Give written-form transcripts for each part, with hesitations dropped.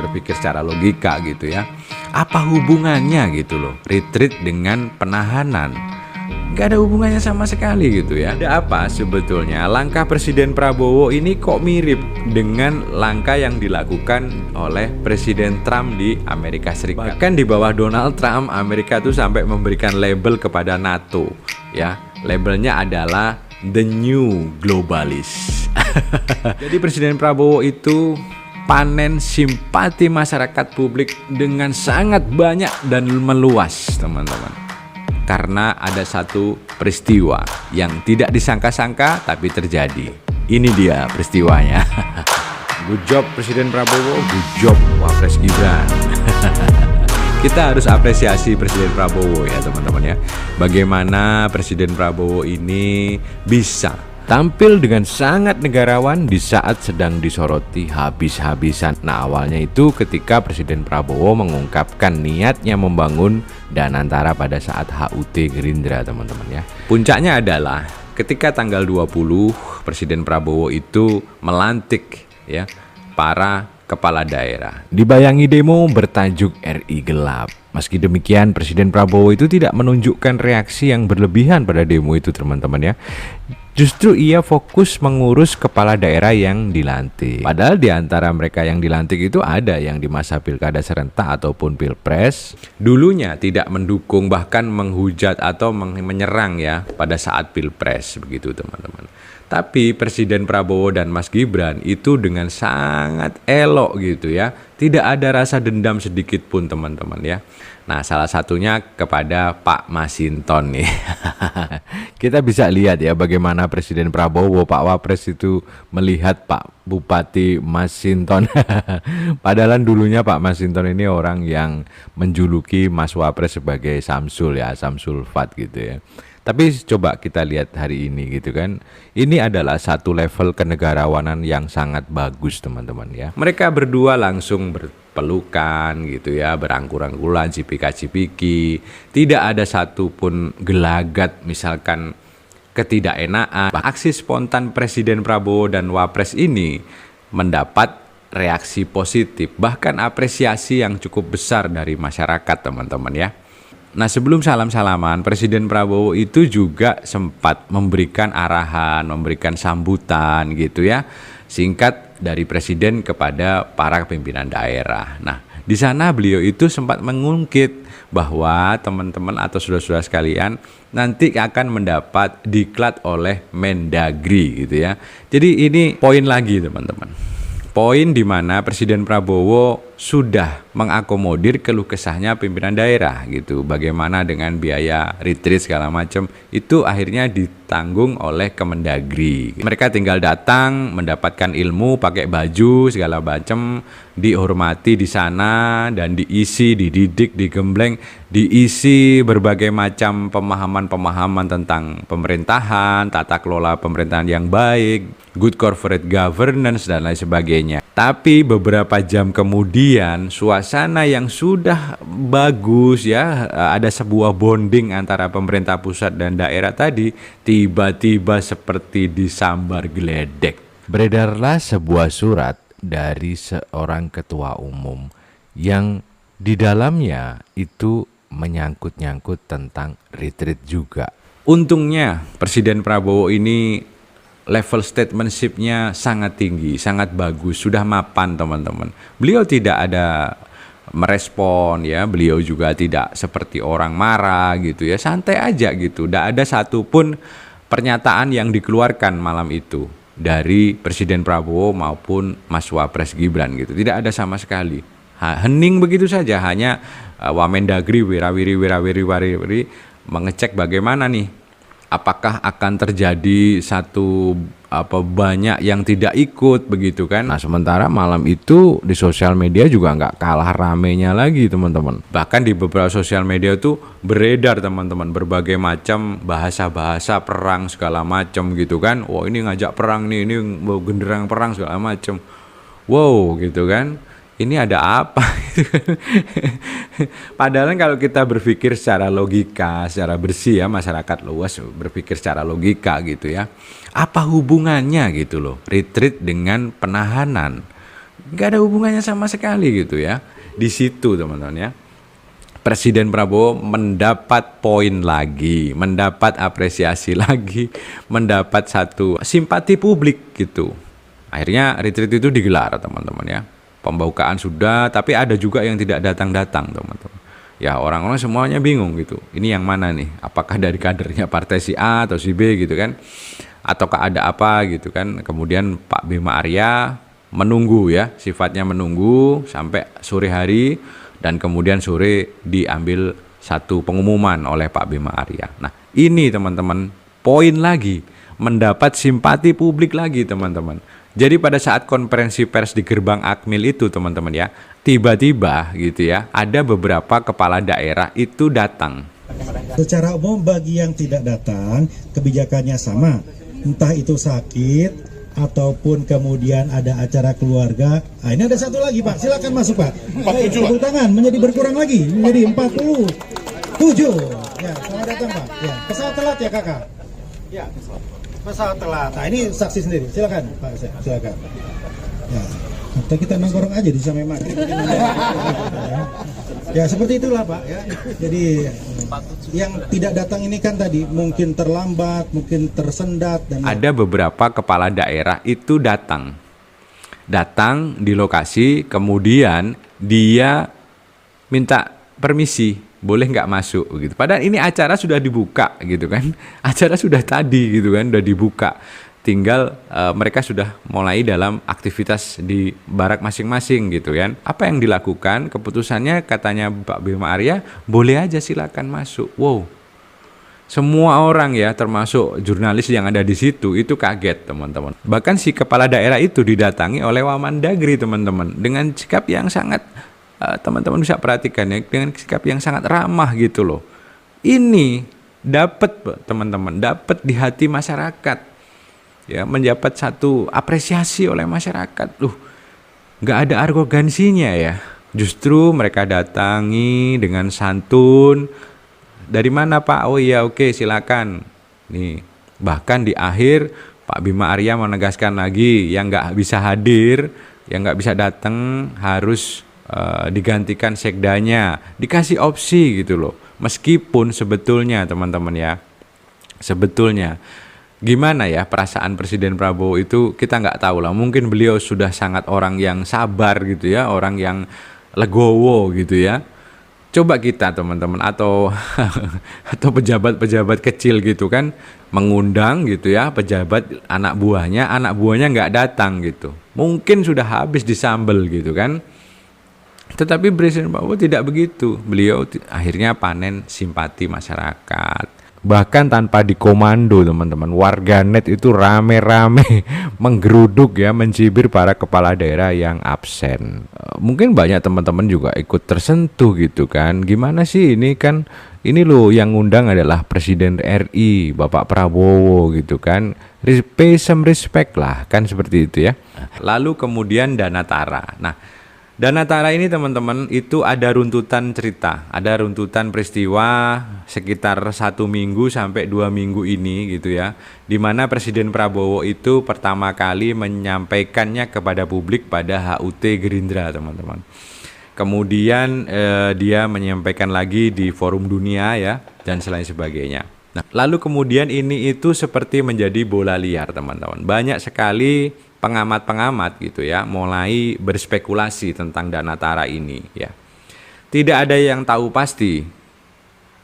berpikir secara logika gitu ya. Apa hubungannya gitu loh, retreat dengan penahanan? Gak ada hubungannya sama sekali gitu ya. Ada apa sebetulnya? Langkah Presiden Prabowo ini kok mirip dengan langkah yang dilakukan oleh Presiden Trump di Amerika Serikat. Bahkan di bawah Donald Trump, Amerika tuh sampai memberikan label kepada NATO ya. Labelnya adalah The New Globalist. Jadi Presiden Prabowo itu panen simpati masyarakat publik dengan sangat banyak dan meluas, teman-teman. Karena ada satu peristiwa yang tidak disangka-sangka tapi terjadi. Ini dia peristiwanya. Good job Presiden Prabowo, good job Wapres Gibran. Kita harus apresiasi Presiden Prabowo ya teman-teman ya. Bagaimana Presiden Prabowo ini bisa tampil dengan sangat negarawan di saat sedang disoroti habis-habisan. Nah, awalnya itu ketika Presiden Prabowo mengungkapkan niatnya membangun Danantara pada saat HUT Gerindra, teman-teman ya. Puncaknya adalah ketika tanggal 20 Presiden Prabowo itu melantik ya para kepala daerah. Dibayangi demo bertajuk RI Gelap. Meski demikian, Presiden Prabowo itu tidak menunjukkan reaksi yang berlebihan pada demo itu, teman-teman ya. Justru ia fokus mengurus kepala daerah yang dilantik. Padahal di antara mereka yang dilantik itu ada yang di masa pilkada serentak ataupun pilpres dulunya tidak mendukung, bahkan menghujat atau menyerang ya pada saat pilpres begitu, teman-teman. Tapi Presiden Prabowo dan Mas Gibran itu dengan sangat elok gitu ya. Tidak ada rasa dendam sedikit pun, teman-teman ya. Nah, salah satunya kepada Pak Masinton nih. Kita bisa lihat ya bagaimana Presiden Prabowo, Pak Wapres itu melihat Pak Bupati Masinton. Padahal dulunya Pak Masinton ini orang yang menjuluki Mas Wapres sebagai Samsul ya, Samsul Fat gitu ya. Tapi coba kita lihat hari ini gitu kan. Ini adalah satu level kenegarawanan yang sangat bagus, teman-teman ya. Mereka berdua langsung berpelukan gitu ya, berangkur-angkulan, cipika-cipiki. Tidak ada satupun gelagat misalkan ketidakenaan. Aksi spontan Presiden Prabowo dan Wapres ini mendapat reaksi positif, bahkan apresiasi yang cukup besar dari masyarakat, teman-teman ya. Nah, sebelum salam-salaman, Presiden Prabowo itu juga sempat memberikan arahan, memberikan sambutan gitu ya, singkat dari Presiden kepada para pimpinan daerah. Nah, di sana beliau itu sempat mengungkit bahwa teman-teman atau saudara-saudara sekalian nanti akan mendapat diklat oleh Mendagri gitu ya. Jadi ini poin lagi, teman-teman. Poin di mana Presiden Prabowo sudah mengakomodir keluh kesahnya pimpinan daerah gitu. Bagaimana dengan biaya retreat segala macam itu akhirnya ditanggung oleh Kemendagri. Mereka tinggal datang, mendapatkan ilmu, pakai baju segala macam, dihormati di sana dan diisi, dididik, digembleng, diisi berbagai macam pemahaman-pemahaman tentang pemerintahan, tata kelola pemerintahan yang baik, good corporate governance dan lain sebagainya. Tapi beberapa jam kemudian suasana yang sudah bagus ya, ada sebuah bonding antara pemerintah pusat dan daerah tadi tiba-tiba seperti disambar geledek. Beredarlah sebuah surat dari seorang ketua umum yang di dalamnya itu menyangkut-nyangkut tentang retreat juga. Untungnya Presiden Prabowo ini level statementship-nya sangat tinggi, sangat bagus, sudah mapan, teman-teman. Beliau tidak ada merespon ya, beliau juga tidak seperti orang marah gitu ya, santai aja gitu. Tidak ada satupun pernyataan yang dikeluarkan malam itu dari Presiden Prabowo maupun Mas Wapres Gibran gitu. Tidak ada sama sekali. Hening begitu saja, hanya Wamendagri wirawiri mengecek bagaimana nih, apakah akan terjadi satu banyak yang tidak ikut begitu kan. Nah, sementara malam itu di sosial media juga nggak kalah ramenya lagi, teman-teman. Bahkan di beberapa sosial media tuh beredar, teman-teman, berbagai macam bahasa-bahasa perang segala macam gitu kan. Wah, ini ngajak perang nih, ini genderang perang segala macam. Wow gitu kan. Ini ada apa? Padahal kalau kita berpikir secara logika, secara bersih ya, masyarakat luas berpikir secara logika gitu ya. Apa hubungannya gitu loh, retreat dengan penahanan? nggak ada hubungannya sama sekali gitu ya. Di situ teman-teman ya, Presiden Prabowo mendapat poin lagi, mendapat apresiasi lagi, mendapat satu simpati publik gitu. Akhirnya retreat itu digelar teman-teman ya. Pembukaan sudah, tapi ada juga yang tidak datang-datang teman-teman. Ya orang-orang semuanya bingung gitu. Ini yang mana nih? Apakah dari kadernya partai si A atau si B gitu kan? Ataukah ada apa gitu kan? Kemudian Pak Bima Arya menunggu ya, sifatnya menunggu sampai sore hari, dan kemudian sore diambil satu pengumuman oleh Pak Bima Arya. Nah ini teman-teman poin lagi, mendapat simpati publik lagi teman-teman. Jadi pada saat konferensi pers di gerbang Akmil itu teman-teman ya, tiba-tiba gitu ya, ada beberapa kepala daerah itu datang. Secara umum bagi yang tidak datang, kebijakannya sama. Entah itu sakit, ataupun kemudian ada acara keluarga. Nah, ini ada satu lagi Pak, silakan masuk Pak. 47 tepuk tangan, menjadi berkurang lagi, menjadi 47. Ya, selamat datang Pak. Ya, pesawat telat ya kakak? Ya, pesawat telat. Nah ini saksi sendiri, silakan Pak, silakan. Ya, atau kita nongkrong aja di sampai maghrib. Ya seperti itulah Pak ya. Jadi yang tidak datang ini kan tadi mungkin terlambat, mungkin tersendat dan ada beberapa kepala daerah itu datang di lokasi, kemudian dia minta permisi, boleh nggak masuk gitu. Padahal ini acara sudah dibuka gitu kan, acara sudah tadi gitu kan, udah dibuka. Tinggal mereka sudah mulai dalam aktivitas di barak masing-masing gitu kan. Apa yang dilakukan? Keputusannya katanya Pak Bima Arya, boleh aja silakan masuk. Wow, semua orang ya, termasuk jurnalis yang ada di situ itu kaget teman-teman. Bahkan si kepala daerah itu didatangi oleh Wamandagri teman-teman, dengan sikap yang sangat teman-teman bisa perhatikan ya, dengan sikap yang sangat ramah gitu loh. Ini dapat teman-teman, dapat di hati masyarakat. Ya, mendapat satu apresiasi oleh masyarakat. Nggak ada arogansinya ya. Justru mereka datangi dengan santun. Dari mana Pak? Oh iya, oke, silakan. Nih, bahkan di akhir Pak Bima Arya menegaskan lagi, yang nggak bisa hadir, yang nggak bisa datang harus digantikan sekdanya. Dikasih opsi gitu loh. Meskipun sebetulnya teman-teman ya, sebetulnya gimana ya perasaan Presiden Prabowo itu kita nggak tahu lah. Mungkin beliau sudah sangat orang yang sabar gitu ya, orang yang legowo gitu ya. Coba kita teman-teman atau atau pejabat-pejabat kecil gitu kan mengundang gitu ya pejabat anak buahnya nggak datang gitu. Mungkin sudah habis disambel gitu kan. Tetapi Presiden Prabowo tidak begitu. Beliau akhirnya panen simpati masyarakat. Bahkan tanpa dikomando teman-teman, warganet itu rame-rame menggeruduk ya, mencibir para kepala daerah yang absen. Mungkin banyak teman-teman juga ikut tersentuh gitu kan. Gimana sih ini kan, ini loh yang ngundang adalah Presiden RI Bapak Prabowo gitu kan. Pay some respect lah kan, seperti itu ya. Lalu kemudian Danatara. Nah, Danatara ini teman-teman itu ada runtutan cerita, ada runtutan peristiwa sekitar 1 minggu sampai 2 minggu ini gitu ya, di mana Presiden Prabowo itu pertama kali menyampaikannya kepada publik pada HUT Gerindra teman-teman. Kemudian dia menyampaikan lagi di forum dunia ya, dan selain sebagainya. Nah, lalu kemudian ini itu seperti menjadi bola liar teman-teman. Banyak sekali pengamat-pengamat gitu ya mulai berspekulasi tentang Danatara ini ya. Tidak ada yang tahu pasti,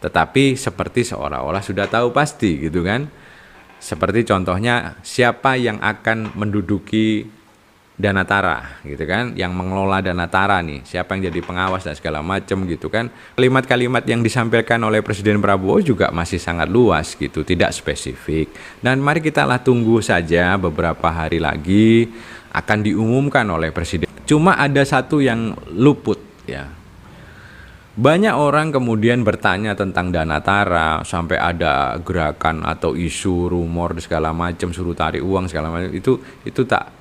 tetapi seperti seolah-olah sudah tahu pasti gitu kan. Seperti contohnya siapa yang akan menduduki Danatara gitu kan, yang mengelola Danatara nih, siapa yang jadi pengawas dan segala macam gitu kan. Kalimat-kalimat yang disampaikan oleh Presiden Prabowo juga masih sangat luas gitu, tidak spesifik. Dan mari kita tunggu saja, beberapa hari lagi akan diumumkan oleh Presiden. Cuma ada satu yang luput ya. Banyak orang kemudian bertanya tentang Danatara, sampai ada gerakan atau isu rumor segala macam, suruh tarik uang segala macam. Itu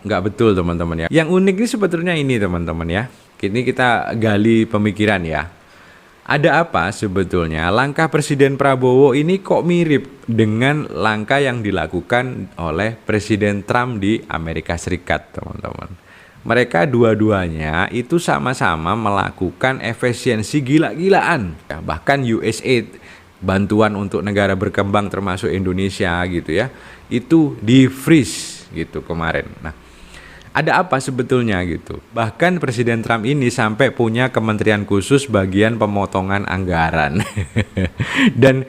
nggak betul teman-teman ya. Yang unik ini sebetulnya ini teman-teman ya. Ini kita gali pemikiran ya. Ada apa sebetulnya langkah Presiden Prabowo ini kok mirip dengan langkah yang dilakukan oleh Presiden Trump di Amerika Serikat teman-teman. mereka dua-duanya itu sama-sama melakukan efisiensi gila-gilaan. Ya, bahkan USAID, bantuan untuk negara berkembang termasuk Indonesia gitu ya, itu di freeze gitu kemarin. Nah, ada apa sebetulnya gitu? Bahkan Presiden Trump ini sampai punya kementerian khusus bagian pemotongan anggaran dan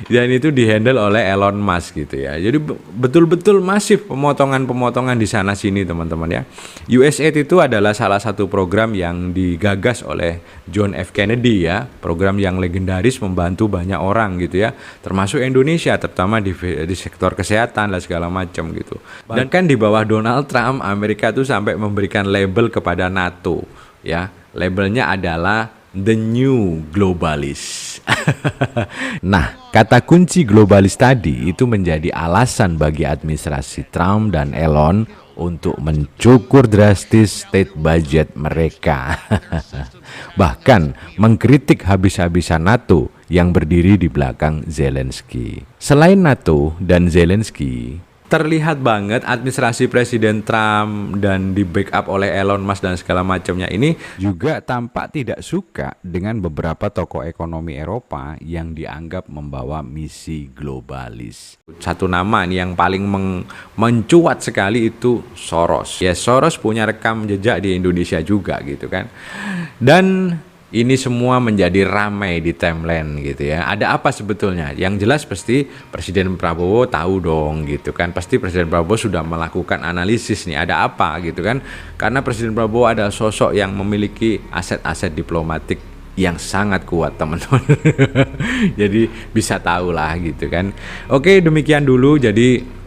itu dihandle oleh Elon Musk gitu ya. Jadi betul-betul masif pemotongan-pemotongan di sana sini teman-teman ya. USAID itu adalah salah satu program yang digagas oleh John F. Kennedy ya, program yang legendaris membantu banyak orang gitu ya, termasuk Indonesia, terutama di sektor kesehatan dan segala macam gitu. Dan kan di bawah Donald Trump Amerika tuh sampai memberikan label kepada NATO ya. Labelnya adalah the new globalist. Nah, kata kunci globalis tadi itu menjadi alasan bagi administrasi Trump dan Elon untuk mencukur drastis state budget mereka. Bahkan mengkritik habis-habisan NATO yang berdiri di belakang Zelensky. Selain NATO dan Zelensky, terlihat banget administrasi Presiden Trump dan di backup oleh Elon Musk dan segala macamnya ini juga tampak tidak suka dengan beberapa tokoh ekonomi Eropa yang dianggap membawa misi globalis. Satu nama nih yang paling mencuat sekali itu Soros. Ya, Soros punya rekam jejak di Indonesia juga gitu kan. Dan ini semua menjadi ramai di timeline gitu ya. Ada apa sebetulnya? Yang jelas pasti Presiden Prabowo tahu dong gitu kan. Pasti Presiden Prabowo sudah melakukan analisis nih, ada apa gitu kan. Karena Presiden Prabowo adalah sosok yang memiliki aset-aset diplomatik yang sangat kuat teman-teman. Jadi bisa tahu lah gitu kan. Oke, demikian dulu. Jadi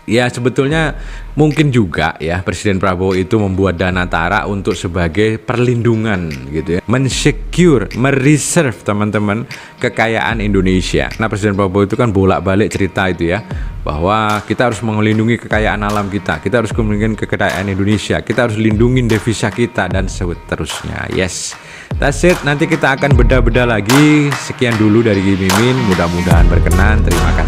ya sebetulnya mungkin juga ya Presiden Prabowo itu membuat dana TARA untuk sebagai perlindungan gitu ya, mensecure, mereserve teman-teman kekayaan Indonesia. Nah, Presiden Prabowo itu kan bolak-balik cerita itu ya, bahwa kita harus melindungi kekayaan alam kita harus melindungi kekayaan Indonesia, kita harus lindungin devisa kita dan seterusnya. Yes, that's it. Nanti kita akan bedah-bedah lagi. Sekian dulu dari Mimin, mudah-mudahan berkenan. Terima kasih.